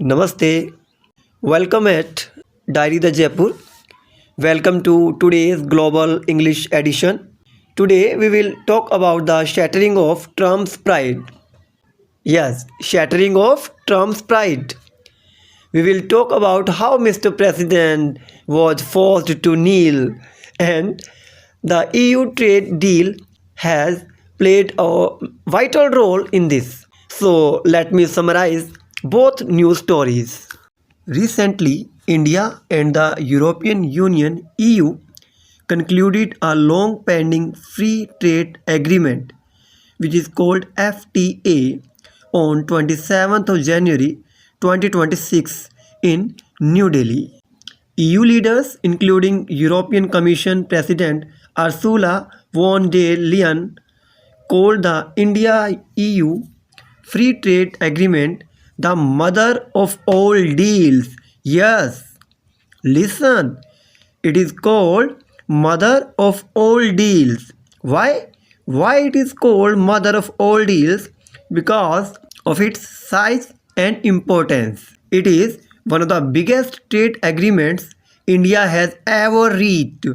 Namaste. Welcome at Diary the Jaipur. Welcome to today's Global English edition. Today we will talk about the shattering of Trump's pride. Yes, shattering of Trump's pride. We will talk about how Mr. President was forced to kneel and the EU trade deal has played a vital role in this. So let me summarize both news stories. Recently, India and the European Union EU concluded a long pending free trade agreement which is called FTA on 27th of January 2026 in New Delhi. EU leaders including European Commission President Ursula von der Leyen called the India EU Free Trade Agreement the mother of all deals. Yes, listen, it is called mother of all deals. Why? Why it is called mother of all deals? Because of its size and importance. It is one of the biggest trade agreements India has ever reached.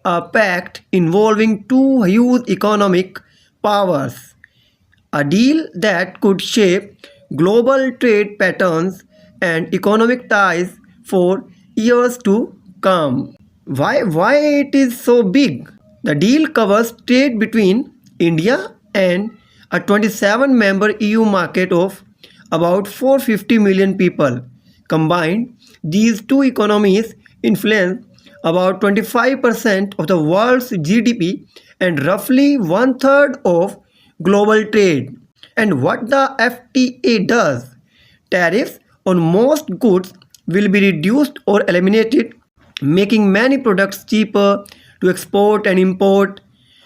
A pact involving two huge economic powers. A deal that could shape global trade patterns and economic ties for years to come. Why it is so big? The deal covers trade between India and a 27-member EU market of about 450 million people. Combined, these two economies influence about 25% of the world's GDP and roughly one-third of global trade. And what the FTA does? Tariffs on most goods will be reduced or eliminated, making many products cheaper to export and import.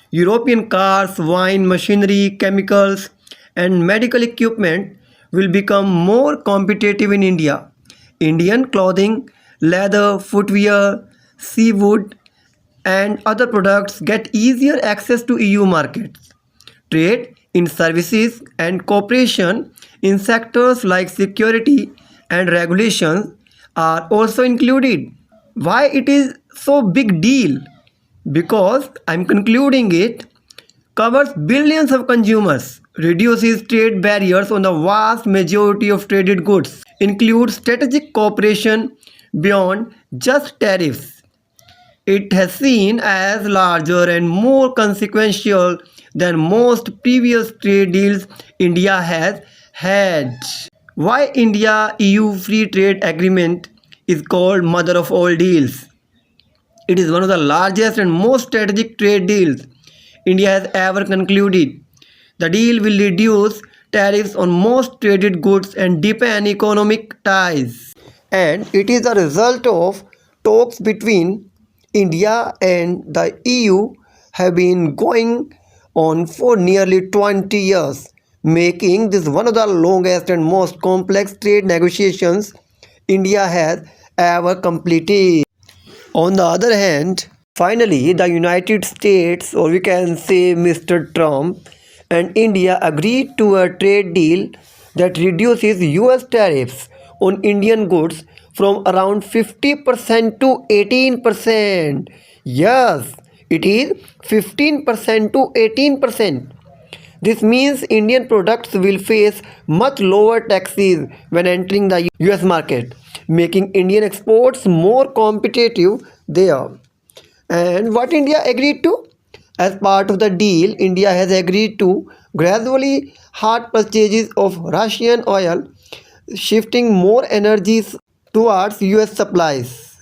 European cars, wine, machinery, chemicals, and medical equipment will become more competitive in India. Indian clothing, leather, footwear, seafood, and other products get easier access to EU markets. Trade in services and cooperation in sectors like security and regulations are also included. Why it is so big deal? Because I'm concluding it covers billions of consumers, reduces trade barriers on the vast majority of traded goods, includes strategic cooperation beyond just tariffs. It has seen as larger and more consequential than most previous trade deals India has had. Why India EU Free Trade Agreement is called mother of all deals? It is one of the largest and most strategic trade deals India has ever concluded. The deal will reduce tariffs on most traded goods and deepen economic ties. And it is a result of talks between India and the EU have been going on for nearly 20 years, making this one of the longest and most complex trade negotiations India has ever completed. On the other hand, finally, the United States, or we can say Mr. Trump, and India agreed to a trade deal that reduces US tariffs on Indian goods from around 50% to 18%. Yes, it is 15% to 18%. This means Indian products will face much lower taxes when entering the US market, making Indian exports more competitive there. And what India agreed to? As part of the deal, India has agreed to gradually halt purchases of Russian oil, shifting more energies towards US supplies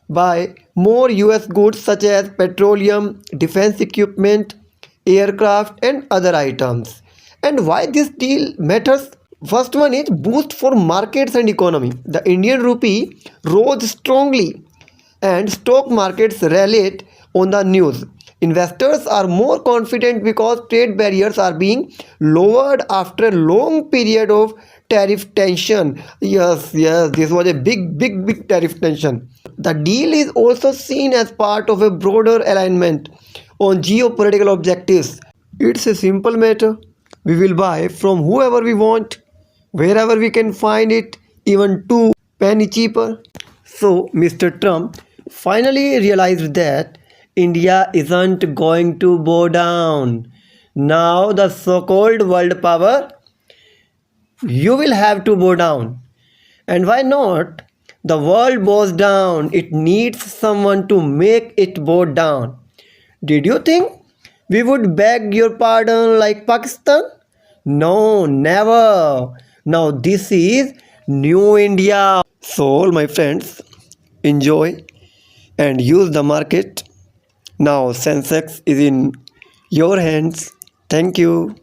by more US goods such as petroleum, defense equipment, aircraft and other items. And why this deal matters? First one is boost for markets and economy. The Indian rupee rose strongly and stock markets rallied on the news. Investors are more confident because trade barriers are being lowered after a long period of tariff tension. Yes, this was a big tariff tension. The deal is also seen as part of a broader alignment on geopolitical objectives. It's a simple matter. We will buy from whoever we want, wherever we can find it even 2 penny cheaper. So Mr. Trump finally realized that India isn't going to bow down. Now the so-called world power, you will have to bow down. And why not? The world bows down. It needs someone to make it bow down. Did you think we would beg your pardon like Pakistan? No, never. Now this is New India. So all my friends, enjoy and use the market. Now Sensex is in your hands. Thank you.